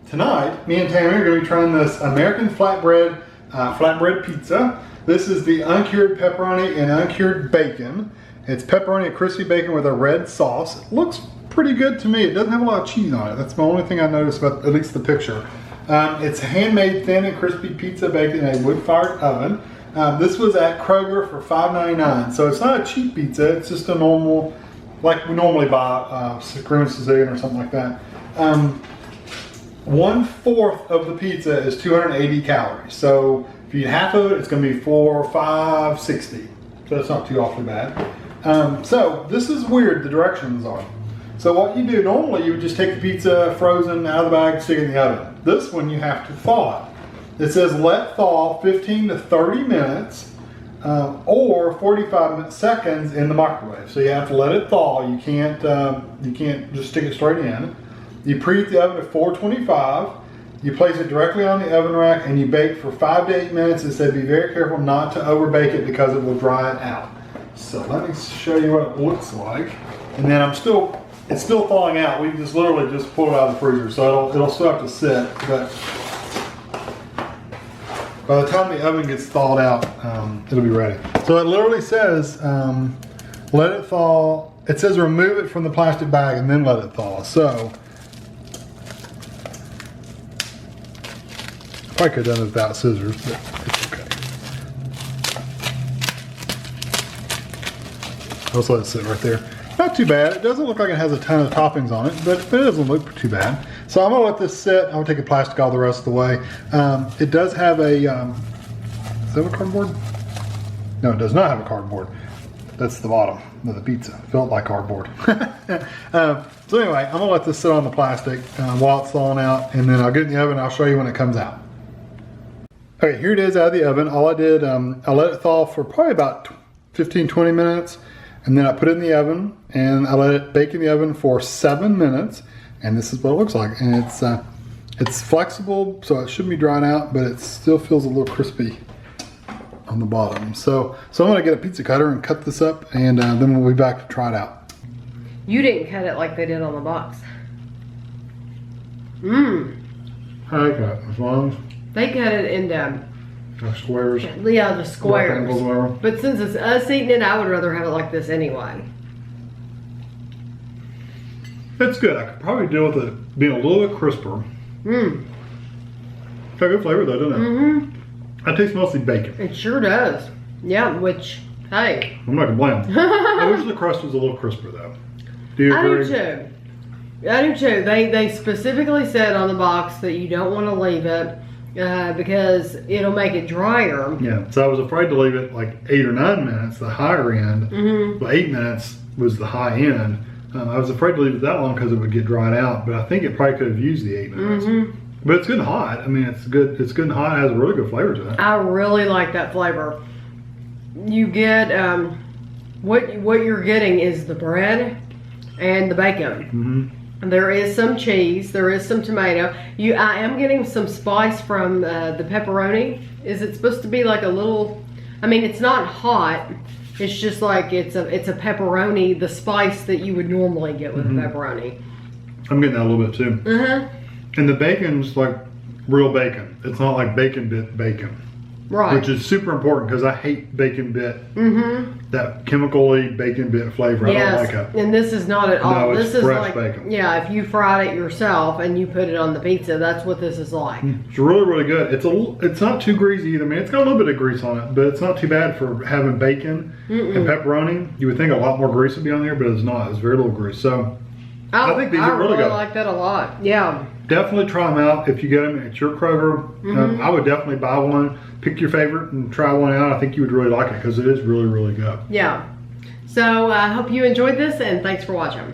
Tonight, me and Tammy are going to be trying this American Flatbread Pizza. This is the Uncured Pepperoni and Uncured Bacon. It's pepperoni and crispy bacon with a red sauce. It looks pretty good to me. It doesn't have a lot of cheese on it. That's the only thing I noticed about at least the picture. It's handmade thin and crispy pizza baked in a wood-fired oven. This was at Kroger for $5.99. So it's not a cheap pizza. It's just a normal, like we normally buy Screw Sicilian or something like that. 1/4 of the pizza is 280 calories. So if you eat half of it, it's going to be 4, 5, 60. So that's not too awfully bad. So this is weird, the directions are. So what you do, normally you would just take the pizza frozen out of the bag, stick it in the oven. This one you have to thaw it. It says let thaw 15 to 30 minutes or 45 seconds in the microwave. So you have to let it thaw. You can't just stick it straight in. You preheat the oven to 425. You place it directly on the oven rack and you bake for 5 to 8 minutes. It said be very careful not to over bake it because it will dry it out. So let me show you what it looks like. And then it's still thawing out. We just literally just pulled it out of the freezer, so it'll still have to sit. But by the time the oven gets thawed out, it'll be ready. So it literally says let it thaw. It says remove it from the plastic bag and then let it thaw. So probably could have done it without scissors, but it's okay. I'll just let it sit right there. Not too bad. It doesn't look like it has a ton of toppings on it, but it doesn't look too bad. So I'm gonna let this sit. I'm gonna take the plastic all the rest of the way. It does have a, does that have a cardboard? No, it does not have a cardboard. That's the bottom of the pizza. Felt like cardboard. So anyway, I'm gonna let this sit on the plastic while it's thawing out, and then I'll get it in the oven and I'll show you when it comes out. Okay, here it is out of the oven. All I did, I let it thaw for probably about 15-20 minutes, and then I put it in the oven and I let it bake in the oven for 7 minutes, and this is what it looks like. And it's flexible, so it shouldn't be dried out, but it still feels a little crispy on the bottom. So I'm gonna get a pizza cutter and cut this up, and then we'll be back to try it out. You didn't cut it like they did on the box. How they cut? As long as they cut it into squares. Yeah, the squares. Rectangles. But since it's us eating it, I would rather have it like this anyway. It's good. I could probably deal with it being a little bit crisper. It's got good flavor though, doesn't it? I taste mostly bacon. It sure does. Yeah, which, hey. I'm not complaining. I wish the crust was a little crisper though. Do you agree? I do too. They specifically said on the box that you don't want to leave it because it'll make it drier. Yeah, so I was afraid to leave it like 8 or 9 minutes, the higher end. But 8 minutes was the high end. I was afraid to leave it that long because it would get dried out, but I think it probably could have used the 8 minutes. But it's good and hot. I mean, it's good and hot. It has a really good flavor to it. I really like that flavor. You get, what you're getting is the bread and the bacon. There is some cheese, there is some tomato. I am getting some spice from the pepperoni. Is it supposed to be like a little, I mean, it's not hot. It's just like it's a pepperoni, the spice that you would normally get with a pepperoni. I'm getting that a little bit too. And the bacon's like real bacon. It's not like bacon bit bacon. Right. Which is super important because I hate bacon bit. That chemically bacon bit flavor. Yes, I don't like it. And this is not at all. No, this it's is fresh like bacon. Yeah, if you fried it yourself and you put it on the pizza, that's what this is like. It's really, really good. It's not too greasy either. I mean, it's got a little bit of grease on it, but it's not too bad for having bacon and pepperoni. You would think a lot more grease would be on there, but it's not. It's very little grease. So I think these are really good. I like that a lot. Yeah. Definitely try them out if you get them at your Kroger. I would definitely buy one, pick your favorite and try one out. I think you would really like it because it is really, really good. Yeah. So I hope you enjoyed this and thanks for watching.